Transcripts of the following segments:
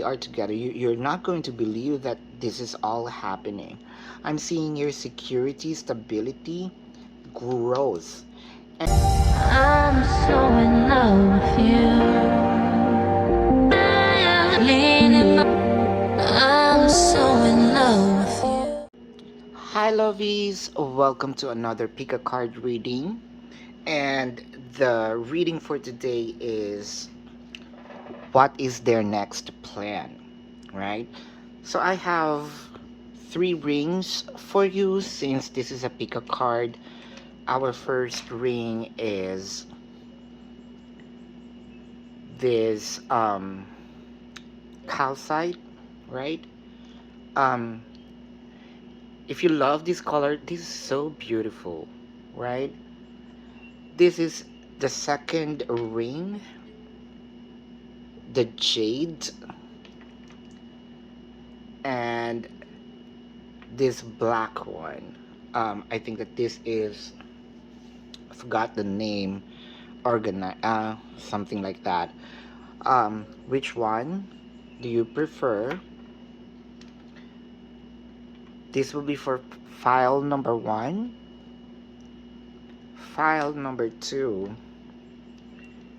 are together, you're not going to believe that this is all happening. I'm seeing your security, stability, growth. I'm so in love with you. I'm so in love with you. Hi, lovies. Welcome to another pick a card reading. And the reading for today is what is their next plan, right? So I have three rings for you since this is a pick a card. Our first ring is this calcite, right? Um if you love this color, this is so beautiful, right? This is the second ring, the jade, and this black one. I think that this is, I forgot the name, something like that. Which one do you prefer? This will be for file number 1, file number 2,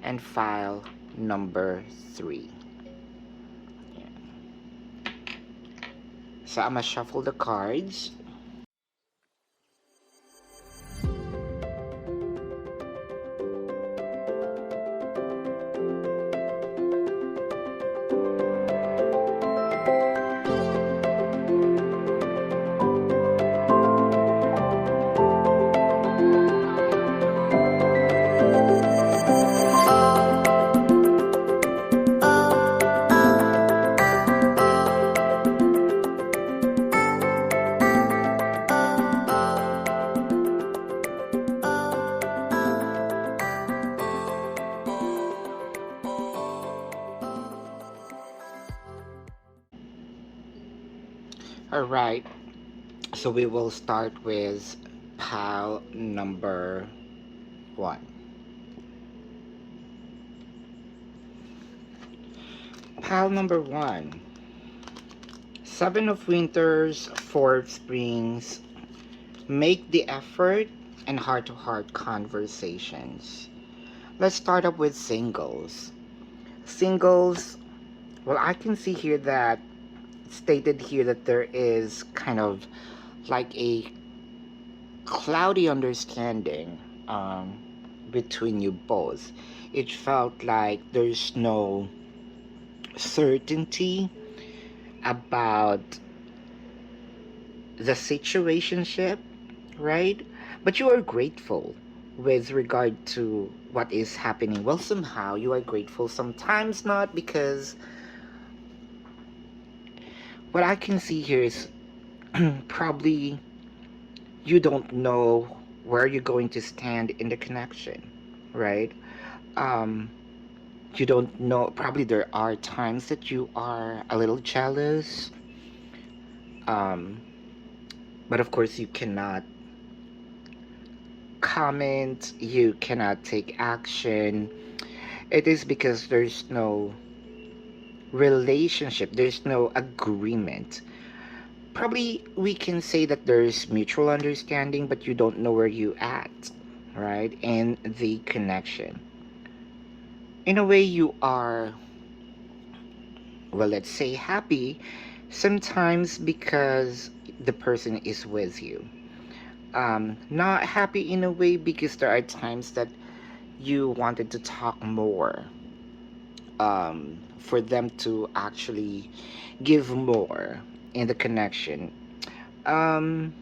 and file number 3. Yeah. So I'm gonna shuffle the cards. All right, so we will start with pile number 1. Pile number 1. 7 of Winters, 4 of Springs. Make the effort and heart-to-heart conversations. Let's start up with singles. Singles, well, I can see here that stated here that there is kind of like a cloudy understanding between you both. It felt like there's no certainty about the situationship, right? But you are grateful with regard to what is happening. Well, somehow you are grateful, sometimes not, because what I can see here is probably you don't know where you're going to stand in the connection, right? Um, you don't know, probably there are times that you are a little jealous, um, but of course you cannot comment, you cannot take action. It is because there's no relationship, there's no agreement. Probably we can say that there's mutual understanding, but you don't know where you at, right? And the connection. In a way, you are, well, let's say happy sometimes because the person is with you. Not happy in a way because there are times that you wanted to talk more, for them to actually give more in the connection. Um,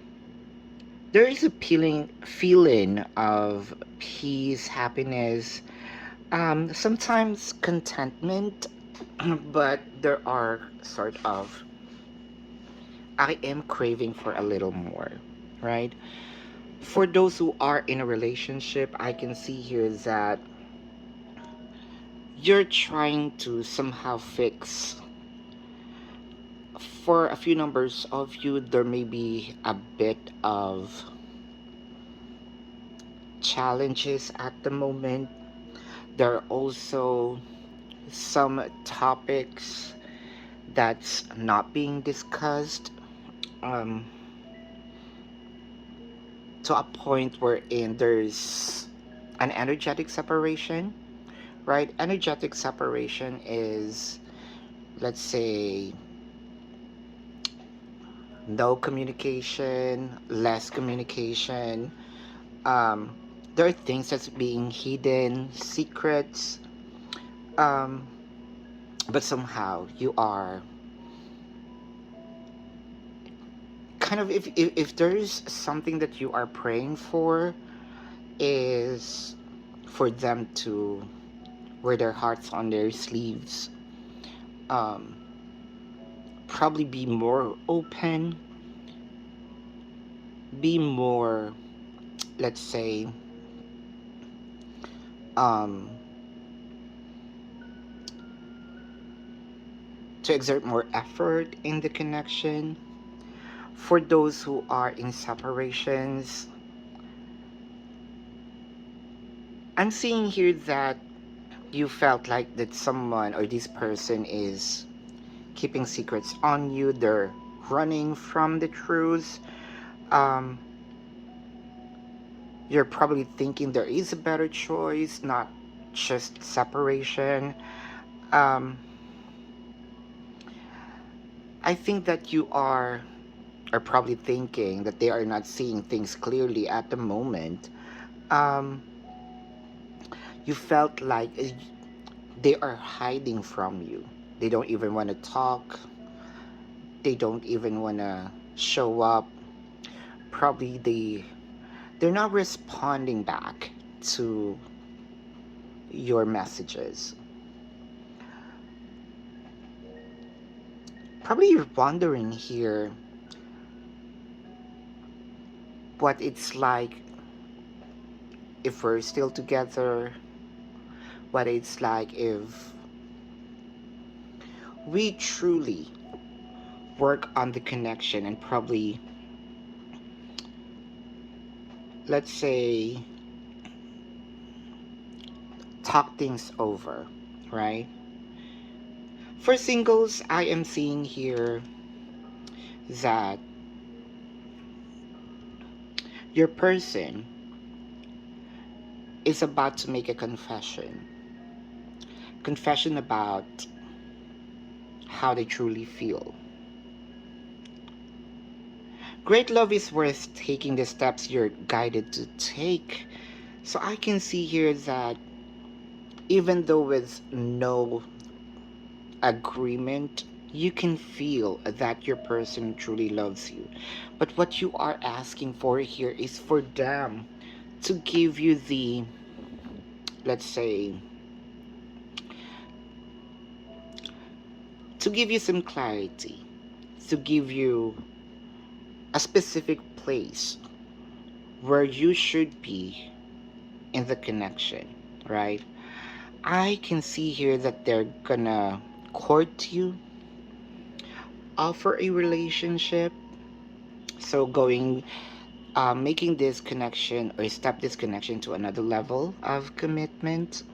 there is a feeling of peace, happiness, sometimes contentment, but there are sort of, I am craving for a little more, right? For those who are in a relationship, I can see here that you're trying to somehow fix. For a few numbers of you, there may be a bit of challenges at the moment. There are also some topics that's not being discussed, um, to a point wherein there's an energetic separation, right? Energetic separation is, let's say, no communication, less communication. Um, there are things that's being hidden, secrets, um, but somehow you are kind of, if there's something that you are praying for, is for them to wear their hearts on their sleeves, um, probably be more open, be more, let's say, um, to exert more effort in the connection. For those who are in separations, I'm seeing here that you felt like that someone or this person is keeping secrets on you, they're running from the truth. Um, you're probably thinking there is a better choice, not just separation. Um, I think that you are probably thinking that they are not seeing things clearly at the moment. Um, you felt like they are hiding from you. They don't even want to talk. They don't even want to show up. Probably they're not responding back to your messages. Probably you're wondering here what it's like if we're still together, what it's like if we truly work on the connection and probably, let's say, talk things over, right? For singles, I am seeing here that your person is about to make a confession about how they truly feel. Great love is worth taking the steps you're guided to take. So I can see here that even though with no agreement, you can feel that your person truly loves you. But what you are asking for here is for them to give you the, let's say, to give you some clarity, to give you a specific place where you should be in the connection, right? I can see here that they're gonna court you, offer a relationship. So making this connection or step this connection to another level of commitment.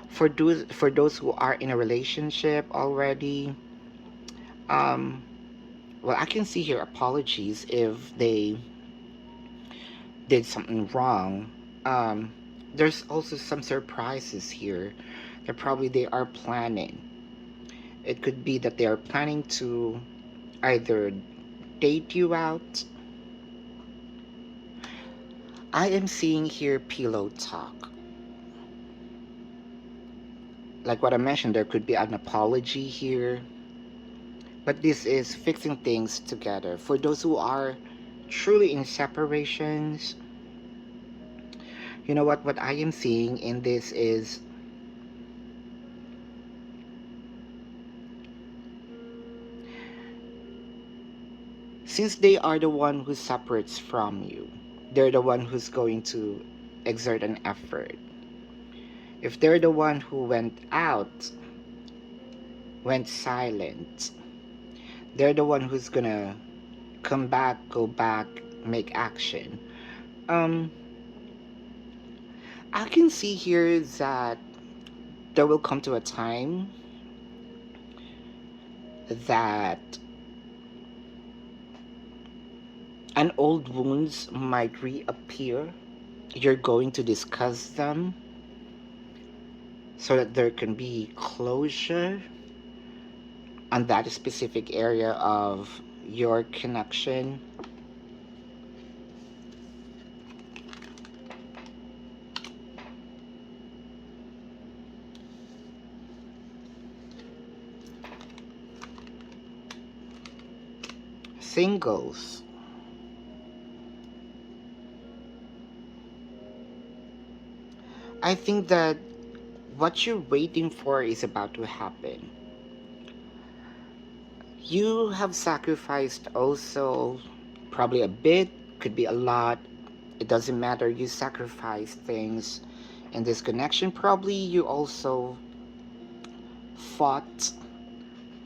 For those who are in a relationship already, um, well, I can see here apologies if they did something wrong. Um, there's also some surprises here that probably they are planning. It could be that they are planning to either date you out. I am seeing here pillow talk. Like what I mentioned, there could be an apology here, but this is fixing things together. For those who are truly in separations, you know what? What I am seeing in this is since they are the one who separates from you, they're the one who's going to exert an effort. If they're the one who went out, went silent, they're the one who's gonna come back, go back, make action. Um, I can see here that there will come to a time that an old wounds might reappear. You're going to discuss them so that there can be closure on that specific area of your connection. Singles. I think that what you're waiting for is about to happen. You have sacrificed also probably a bit, could be a lot. It doesn't matter. You sacrifice things in this connection. Probably you also fought,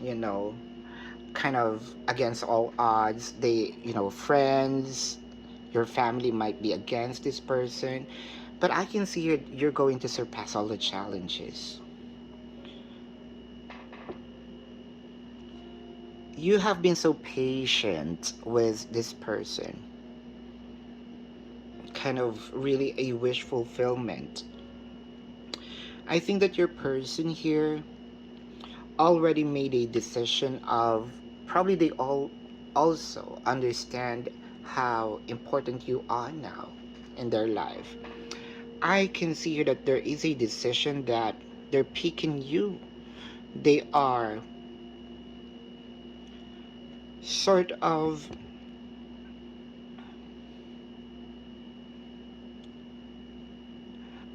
you know, kind of against all odds. Friends, your family might be against this person. But I can see you're going to surpass all the challenges. You have been so patient with this person. Kind of really a wish fulfillment. I think that your person here already made a decision of probably they all also understand how important you are now in their life. I can see here that there is a decision that they're picking you. They are sort of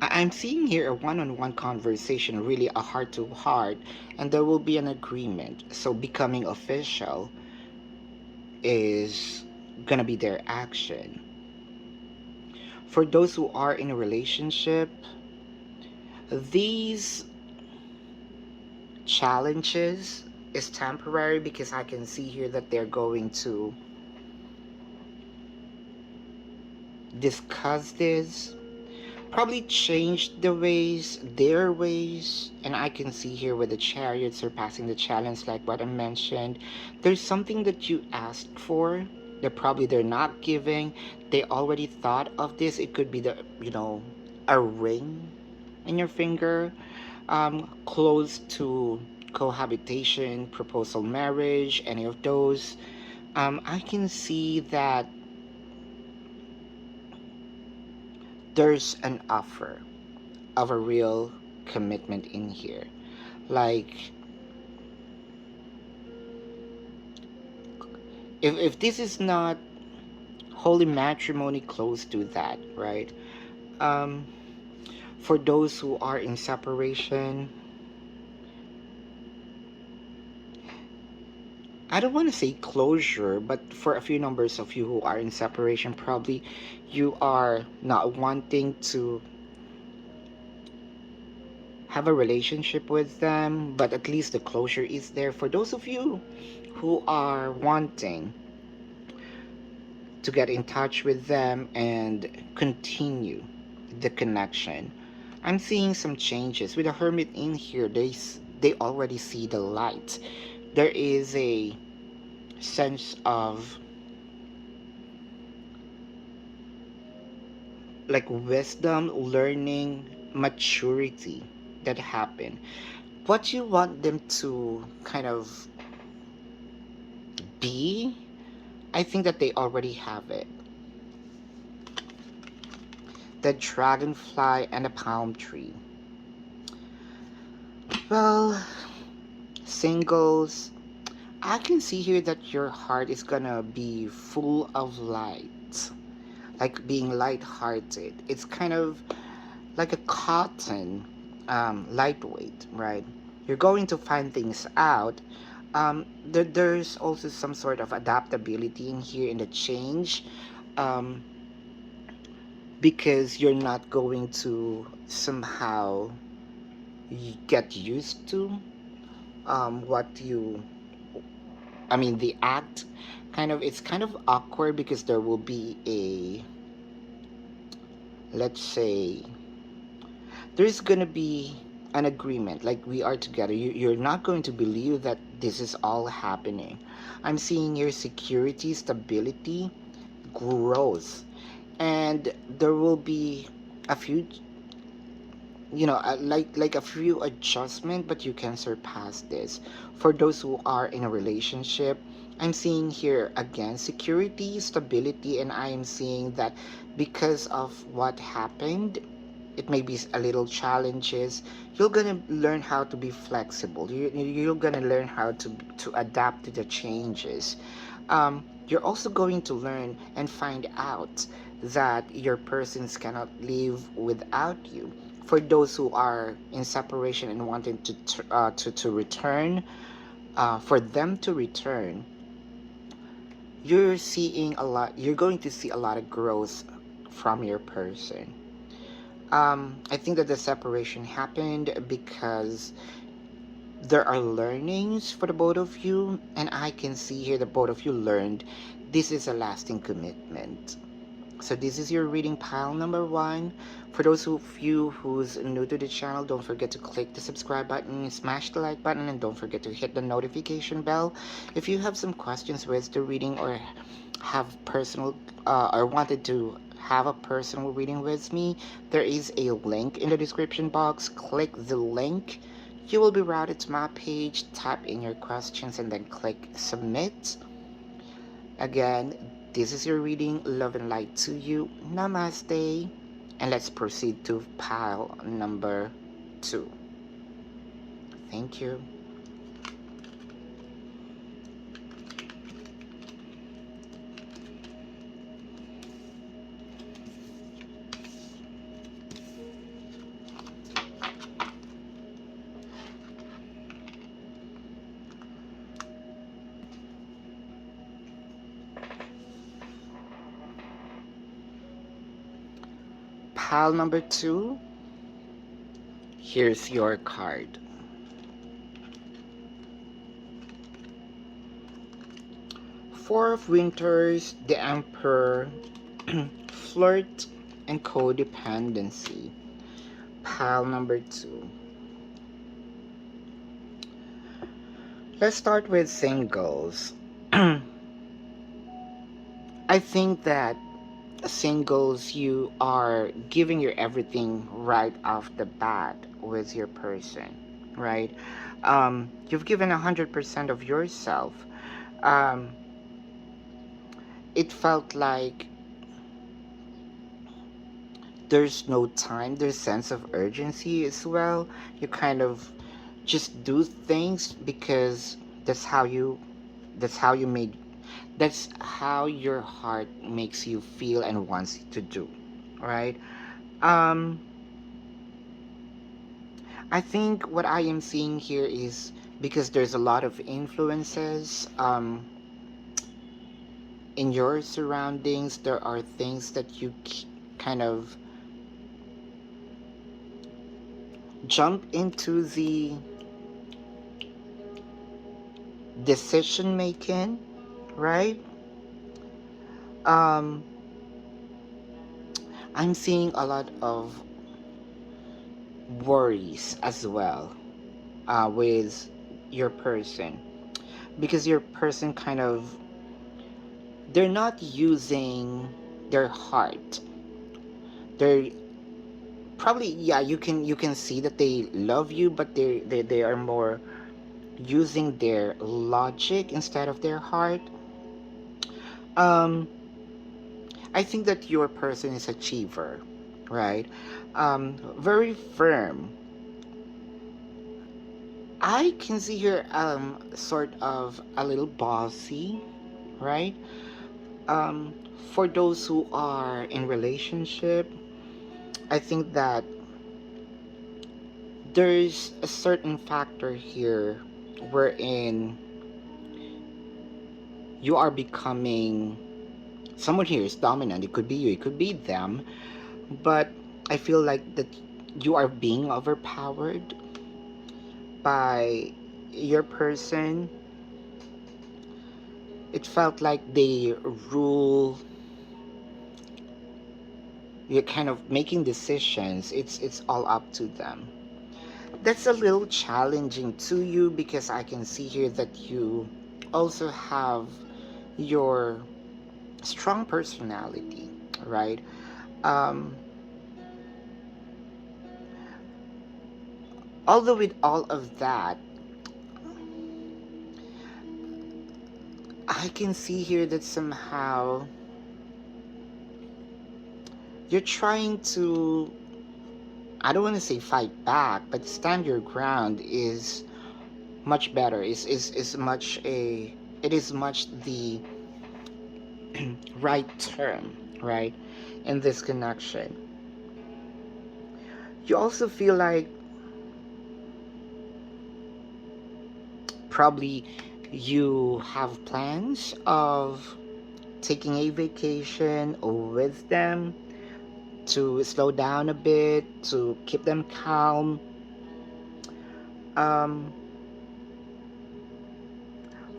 I'm seeing here a one-on-one conversation, really a heart-to-heart, and there will be an agreement. So becoming official is gonna be their action. For those who are in a relationship, these challenges is temporary because I can see here that they're going to discuss this, probably change their ways, and I can see here with the chariot surpassing the challenge, like what I mentioned. There's something that you asked for that probably they're not giving. They already thought of this. It could be a ring in your finger, close to cohabitation, proposal, marriage, any of those. I can see that there's an offer of a real commitment in here. Like, if this is not holy matrimony, close to that, right? Um, for those who are in separation, I don't want to say closure, but for a few numbers of you who are in separation, probably you are not wanting to have a relationship with them, but at least the closure is there. For those of you who are wanting to get in touch with them and continue the connection, I'm seeing some changes. With the hermit in here, they already see the light. There is a sense of like wisdom, learning, maturity that happen. What you want them to kind of be, I think that they already have it. The dragonfly and the palm tree. Well, singles, I can see here that your heart is gonna be full of light, like being light-hearted. It's kind of like a cotton, lightweight, right? You're going to find things out. There's also some sort of adaptability in here in the change, um, because you're not going to somehow get used to what you I mean the act kind of it's kind of awkward because there will be a, let's say, there's gonna be an agreement, like we are together. You're not going to believe that this is all happening. I'm seeing your security, stability, growth, and there will be a few, like a few adjustment, but you can surpass this. For those who are in a relationship, I'm seeing here again security, stability, and I am seeing that because of what happened, it may be a little challenges. You're gonna learn how to be flexible. You're gonna learn how to adapt to the changes. You're also going to learn and find out that your persons cannot live without you. For those who are in separation and wanting to return, for them to return, you're going to see a lot of growth from your person. I think that the separation happened because there are learnings for the both of you, and I can see here the both of you learned this is a lasting commitment. So this is your reading pile number one. For those of you who's new to the channel, don't forget to click the subscribe button, smash the like button, and don't forget to hit the notification bell. If you have some questions with the reading, or have personal or wanted to have a personal reading with me, there is a link in the description box. Click the link. You will be routed to my page. Type in your questions and then click submit. Again, this is your reading. Love and light to you. Namaste. And let's proceed to pile number 2. Thank you. Pile number 2. Here's your card. Four of Winters, the Emperor, flirt, and codependency. Pile number 2. Let's start with singles. I think that singles, you are giving your everything right off the bat with your person, right? You've given 100% of yourself. Um, it felt like there's no time, there's sense of urgency as well. You kind of just do things because that's how you made that's how your heart makes you feel and wants to do, right? um I think what I am seeing here is because there's a lot of influences in your surroundings. There are things that you kind of jump into the decision making, right? um I'm seeing a lot of worries as well with your person, because your person kind of, they're not using their heart. They're probably, yeah, you can see that they love you, but they are more using their logic instead of their heart. um I think that your person is achiever, right? Very firm. I can see here sort of a little bossy, right? um for those who are in relationship, I think that there's a certain factor here wherein you are becoming, someone here is dominant. It could be you, it could be them, but I feel like that you are being overpowered by your person. It felt like they rule. You're kind of making decisions. It's all up to them. That's a little challenging to you because I can see here that you also have your strong personality, right? Um, although with all of that, I can see here that somehow you're trying to, I don't want to say fight back, but stand your ground is much better. Is much a, it is much the right term, right? In this connection. You also feel like probably you have plans of taking a vacation with them to slow down a bit, to keep them calm. Um,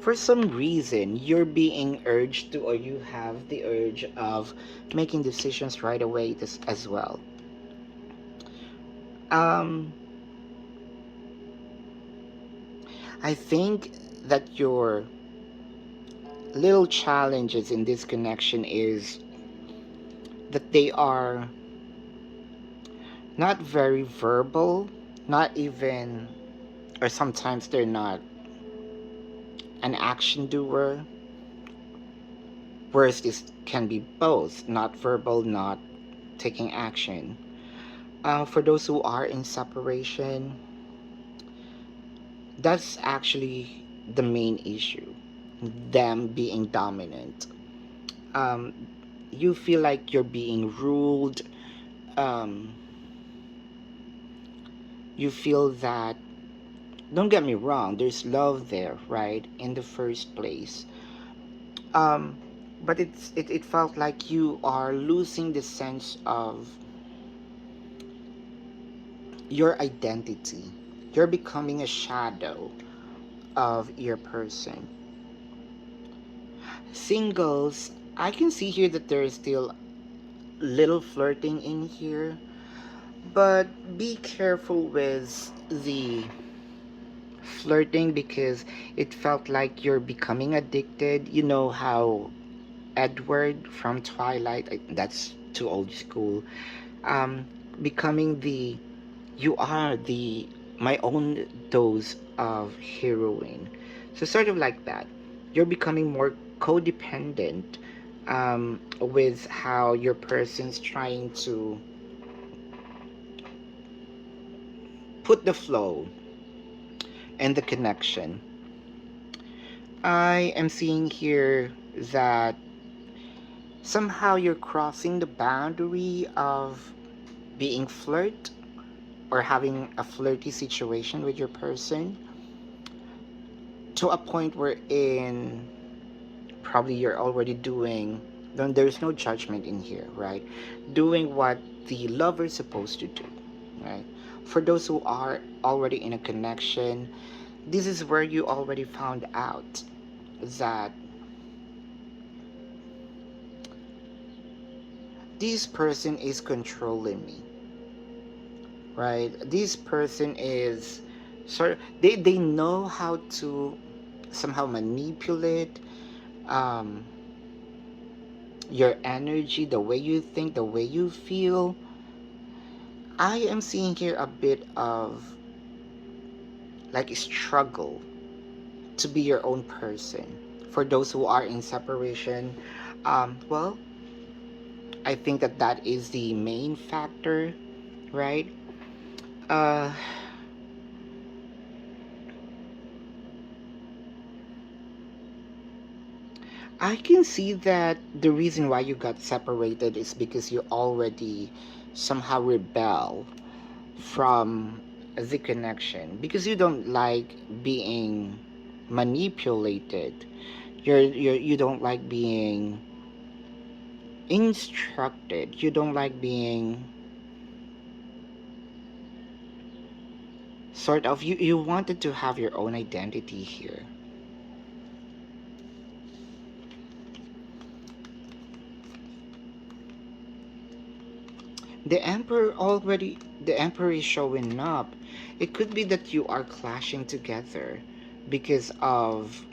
for some reason, you're being urged to, or you have the urge of making decisions right away as well. Um, I think that your little challenges in this connection is that they are not very verbal, not even, or sometimes they're not an action doer, whereas this can be both, not verbal, not taking action. For those who are in separation, that's actually the main issue, them being dominant. Um, you feel like you're being ruled. Um, you feel that, don't get me wrong, there's love there, right? In the first place. Um, but it felt like you are losing the sense of your identity. You're becoming a shadow of your person. Singles, I can see here that there is still little flirting in here, but be careful with the flirting because it felt like you're becoming addicted. You know how Edward from Twilight, that's too old school, um, becoming the, you are the, my own dose of heroine. So sort of like that. You're becoming more codependent with how your person's trying to put the flow and the connection. I am seeing here that somehow you're crossing the boundary of being flirt or having a flirty situation with your person to a point wherein probably you're already doing, then there's no judgment in here, right? Doing what the lover's supposed to do, right? For those who are already in a connection, this is where you already found out that this person is controlling me, right? This person is sort of, they know how to somehow manipulate um, your energy, the way you think, the way you feel. I am seeing here a bit of like a struggle to be your own person. For those who are in separation, well, I think that that is the main factor, right? Uh, I can see that the reason why you got separated is because you already somehow rebel from the connection because you don't like being manipulated. You don't like being instructed. You don't like being sort of, you wanted to have your own identity here. The emperor is showing up It could be that you are clashing together because of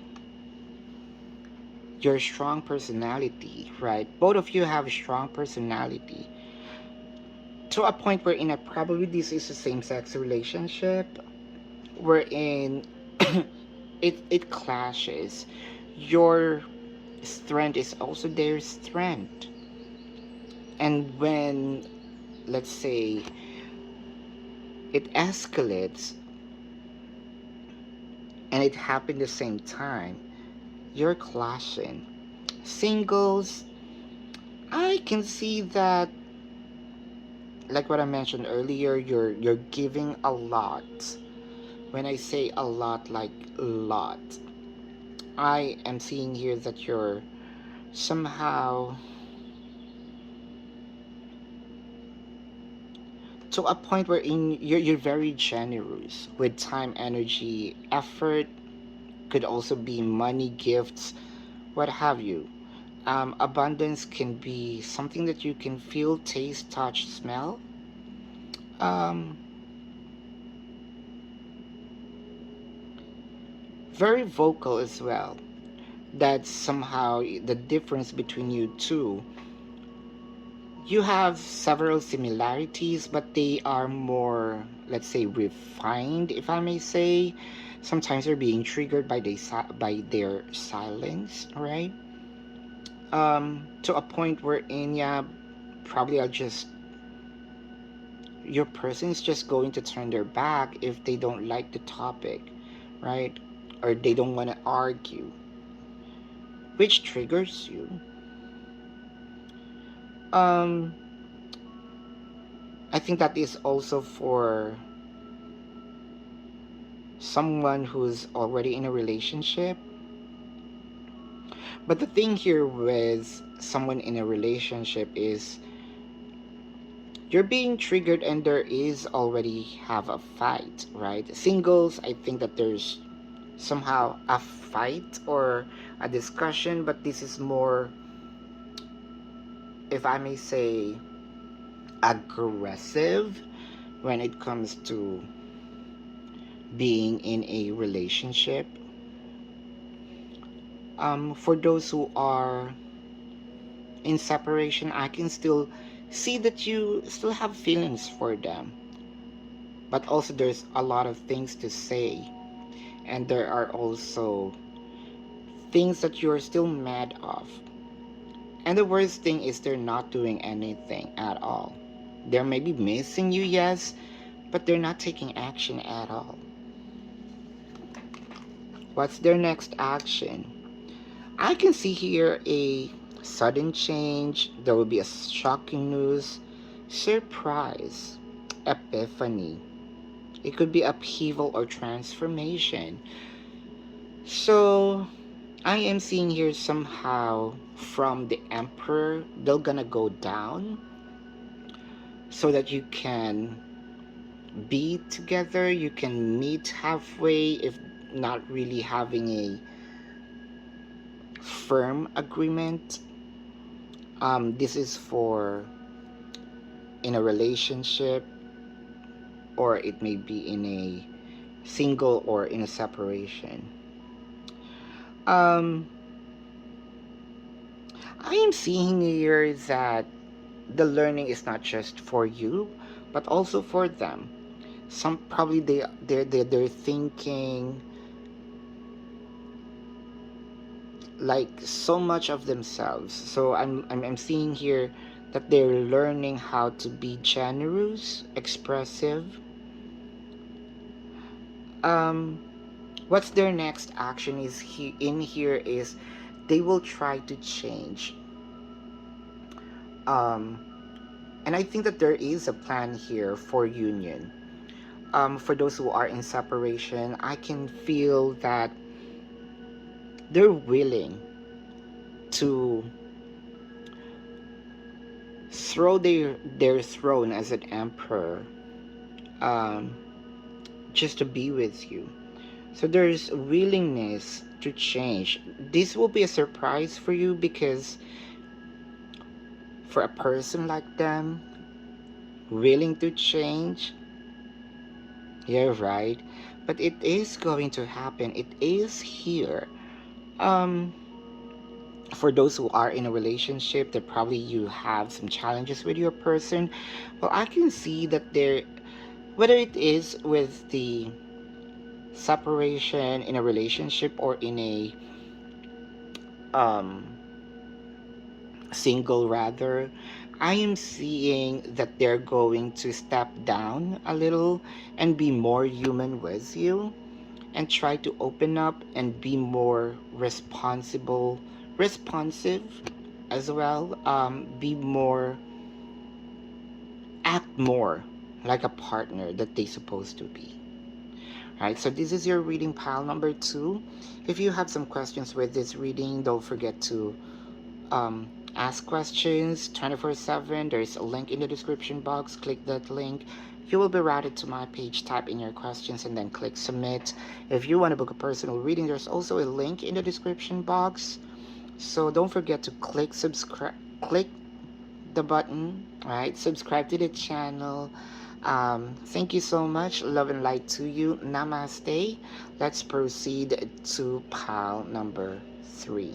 your strong personality, right? Both of you have strong personality to a point wherein probably this is a same-sex relationship wherein it clashes. Your strength is also their strength, and when, let's say, it escalates and it happened the same time, you're clashing. Singles, I can see that, like what I mentioned earlier, you're giving a lot. When I say a lot, like a lot, I am seeing here that you're somehow to a point wherein you're very generous with time, energy, effort. Could also be money, gifts, what have you. Abundance can be something that you can feel, taste, touch, smell. Um, Very vocal as well. That's somehow the difference between you two. You have several similarities, but they are more, let's say, refined, if I may say. Sometimes they're being triggered by by their silence, right? To a point wherein, yeah, probably I'll just your person is just going to turn their back if they don't like the topic, right? Or they don't want to argue, which triggers you. Um, I think that is also for someone who's already in a relationship. But the thing here with someone in a relationship is you're being triggered and there is already have a fight, right? Singles, I think that there's somehow a fight or a discussion, but this is more, if I may say, aggressive when it comes to being in a relationship. For those who are in separation, I can still see that you still have feelings for them, but also there's a lot of things to say, and there are also things that you're still mad of. And the worst thing is they're not doing anything at all. They're maybe missing you, yes, but they're not taking action at all. What's their next action? I can see here a sudden change. There will be a shocking news, surprise, epiphany. It could be upheaval or transformation. So I am seeing here somehow from the emperor, they're gonna go down so that you can be together, you can meet halfway, if not really having a firm agreement. This is for in a relationship, or it may be in a single or in a separation. um I am seeing here that the learning is not just for you but also for them. Some probably they're thinking like so much of themselves. So I'm seeing here that they're learning how to be generous, expressive. um what's their next action is in here is they will try to change. um and I think that there is a plan here for union. For those who are in separation, I can feel that they're willing to throw their throne as an emperor, um, just to be with you. So there's willingness to change. This will be a surprise for you because for a person like them, willing to change, You're right. But it is going to happen. It is here. Um, for those who are in a relationship that probably you have some challenges with your person, well, I can see that there, whether it is with the separation in a relationship or in a um single rather, I am seeing that they're going to step down a little and be more human with you and try to open up and be more responsive as well. Be more, act more like a partner that they supposed to be. Right, so this is your reading pile number 2. If you have some questions with this reading, don't forget to ask questions 24/7. There's a link in the description box. Click that link. You will be routed to my page. Type in your questions and then click submit. If you want to book a personal reading, there's also a link in the description box. So don't forget to click the button, right? Subscribe to the channel. Thank you so much. Love and light to you. Namaste. Let's proceed to pile number 3.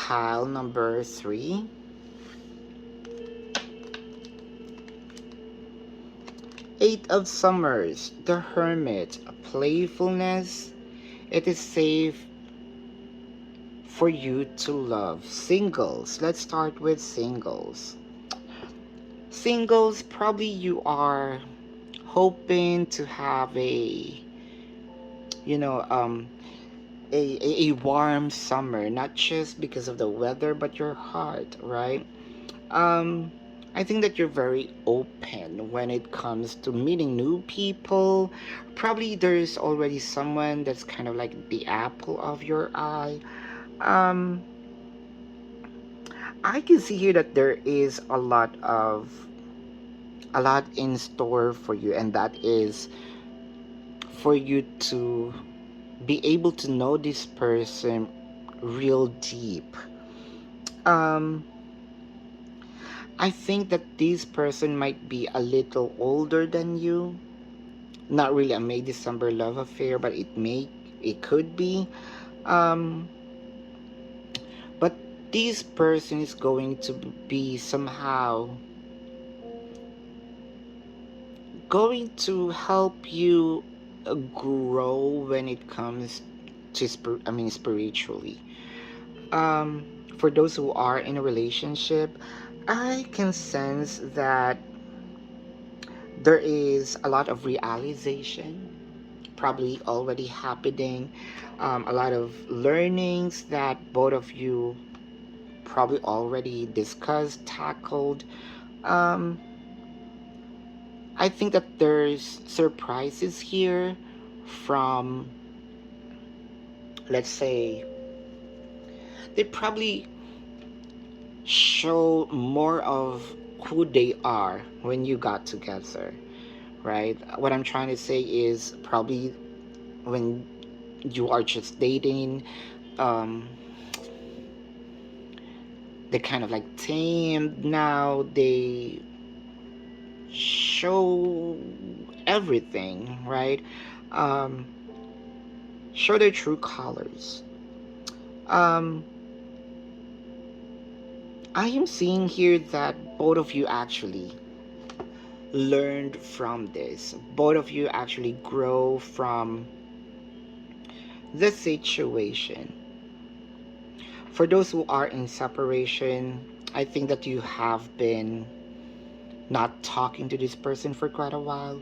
Pile number 3. Eight of Summers, the Hermit, playfulness. It is safe for you to love. Singles, let's start with singles. Singles, probably you are hoping to have you know, um, a warm summer, not just because of the weather, but your heart, right? Um, I think that you're very open when it comes to meeting new people. Probably there's already someone that's kind of like the apple of your eye. Um, I can see here that there is a lot in store for you, and that is for you to be able to know this person real deep. Um, I think that this person might be a little older than you. Not really a May December love affair, but it could be. Um, but this person is going to be somehow going to help you grow when it comes to spiritually. Um, for those who are in a relationship, I can sense that there is a lot of realization probably already happening, a lot of learnings that both of you probably already discussed, tackled. Um, I think that there's surprises here from, let's say, they probably show more of who they are when you got together, right? What I'm trying to say is probably when you are just dating, um, they kind of like tamed now, they show everything, right? Um, show their true colors. Um, I am seeing here that both of you actually learned from this. Both of you actually grow from the situation. For those who are in separation, I think that you have been not talking to this person for quite a while.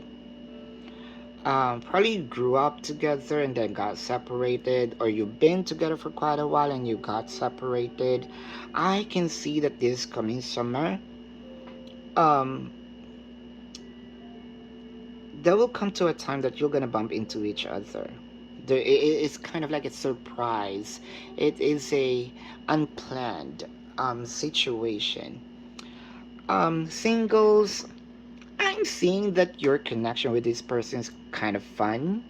Probably you grew up together and then got separated, or you've been together for quite a while and you got separated. I can see that this coming summer, um, there will come to a time that you're gonna bump into each other. It's kind of like a surprise. It is a unplanned. situation. Singles, I'm seeing that your connection with this person is kind of fun.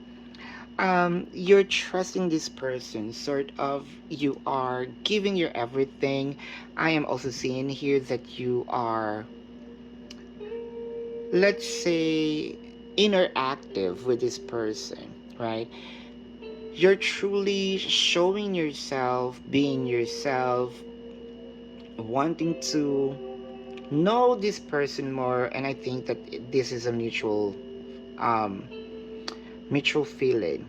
You're trusting this person, sort of. You are giving your everything. I am also seeing here that you are, let's say, interactive with this person, right? You're truly showing yourself, being yourself, wanting to know this person more, and I think that this is a um, mutual feeling.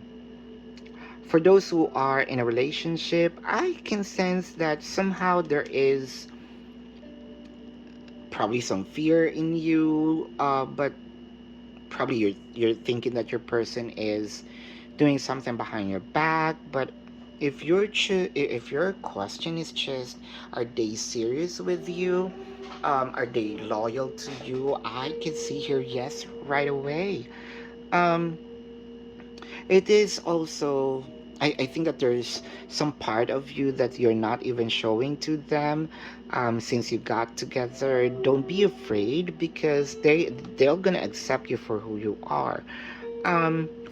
For those who are in a relationship, I can sense that somehow there is probably some fear in you, but probably you're thinking that your person is doing something behind your back. But if your question is just, are they serious with you? Are they loyal to you? I can see here yes right away. Um, it is also, I think that there's some part of you that you're not even showing to them, since you got together. Don't be afraid because they're gonna accept you for who you are.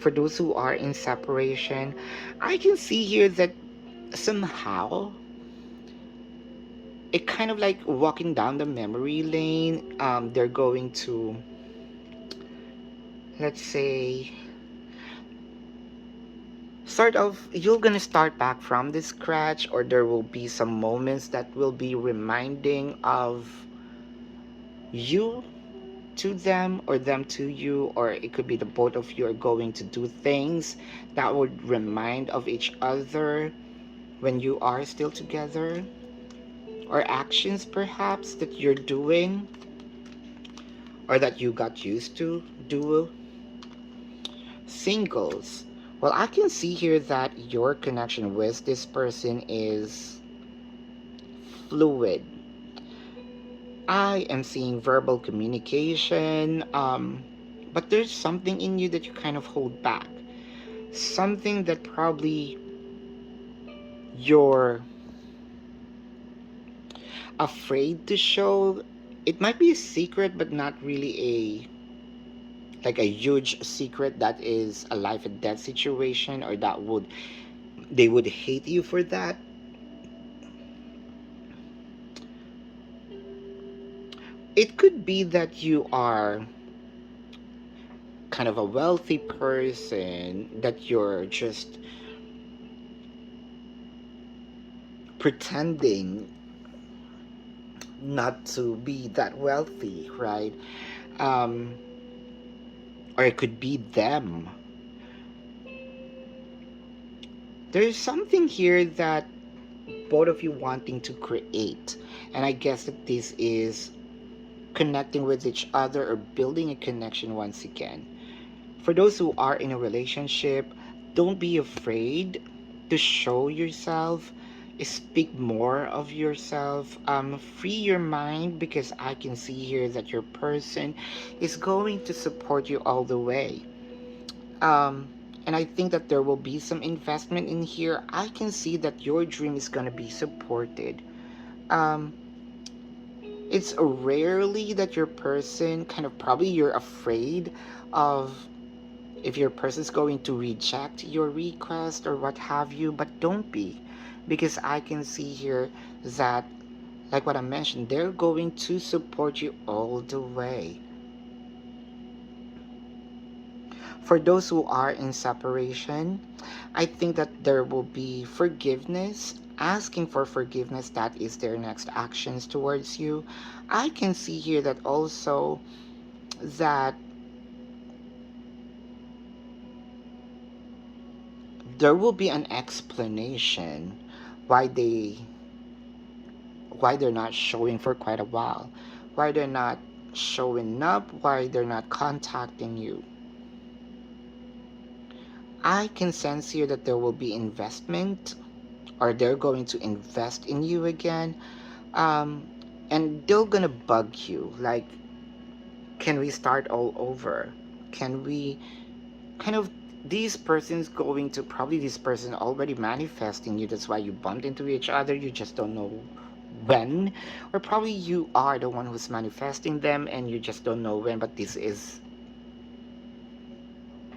For those who are in separation, I can see here that somehow it kind of like walking down the memory lane. They're going to, let's say, sort of, you're gonna start back from the scratch, or there will be some moments that will be reminding of you to them, or them to you, or it could be the both of you are going to do things that would remind of each other when you are still together, or actions perhaps that you're doing or that you got used to do. Singles, well, I can see here that your connection with this person is fluid. I am seeing verbal communication, but there's something in you that you kind of hold back. Something that probably you're afraid to show. It might be a secret, but not really like a huge secret that is a life and death situation, or that would they would hate you for that. It could be that you are kind of a wealthy person, that you're just pretending not to be that wealthy, right? Um, or it could be them. There's something here that both of you wanting to create, and I guess that this is connecting with each other or building a connection once again. For those who are in a relationship, don't be afraid to show yourself. Speak more of yourself. Free your mind, because I can see here that your person is going to support you all the way. Um, and I think that there will be some investment in here. I can see that your dream is going to be supported. Um, it's rarely that your person kind of, probably you're afraid of if your person's going to reject your request or what have you, but don't be, because I can see here that, like what I mentioned, they're going to support you all the way. For those who are in separation, I think that there will be forgiveness. Asking for forgiveness, that is their next actions towards you. I can see here that also that there will be an explanation why they're not showing for quite a while, why they're not showing up, why they're not contacting you. I can sense here that there will be investment, or they're going to invest in you again. um and they're gonna bug you like, can we start all over? Can we kind of, these persons going to, probably this person already manifesting you, that's why you bumped into each other, you just don't know when, or probably you are the one who's manifesting them and you just don't know when, but this is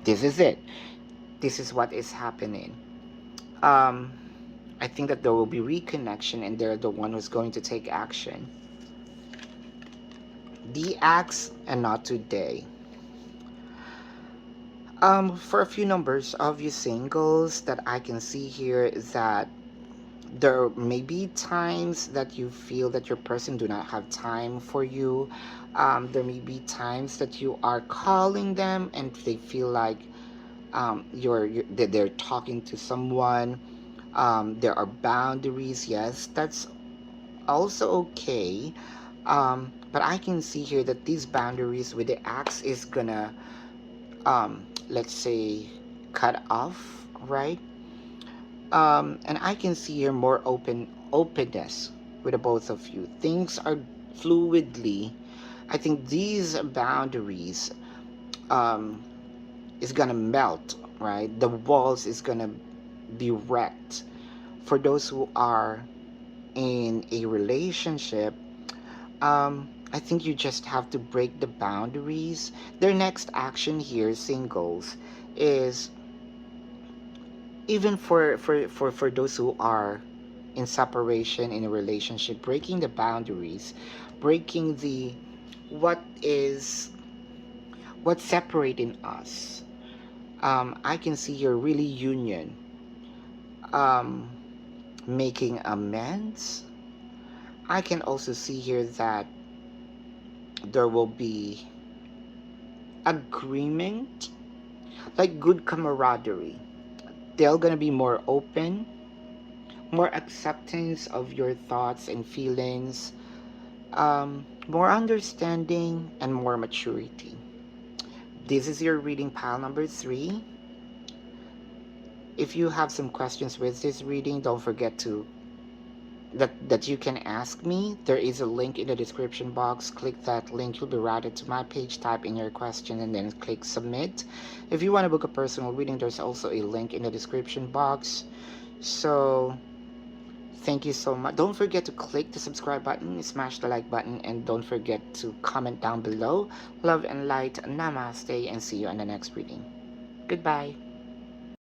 it. This is what is happening. um I think that there will be reconnection and they're the one who's going to take action. The axe and not today. For a few numbers of you singles that I can see here is that there may be times that you feel that your person do not have time for you. There may be times that you are calling them and they feel like that they're talking to someone. There are boundaries. Yes, that's also okay. But I can see here that these boundaries with the axe is gonna, let's say, cut off, right? And I can see here more openness with the both of you. Things are fluidly. I think these boundaries um, is gonna melt, right? The walls is gonna be wrecked. For those who are in a relationship, I think you just have to break the boundaries. Their next action here, singles, is even for those who are in separation in a relationship, breaking the boundaries, breaking the what is what's separating us. I can see your really union, um, making amends. I can also see here that there will be agreement, like good camaraderie. They're gonna be more open, more acceptance of your thoughts and feelings, more understanding, and more maturity. This is your reading pile number 3. If you have some questions with this reading, don't forget to that you can ask me. There is a link in the description box. Click that link, you'll be routed to my page. Type in your question and then click submit. If you want to book a personal reading, there's also a link in the description box. So thank you so much. Don't forget to click the subscribe button, smash the like button, and don't forget to comment down below. Love and light, namaste, and see you on the next reading. Goodbye.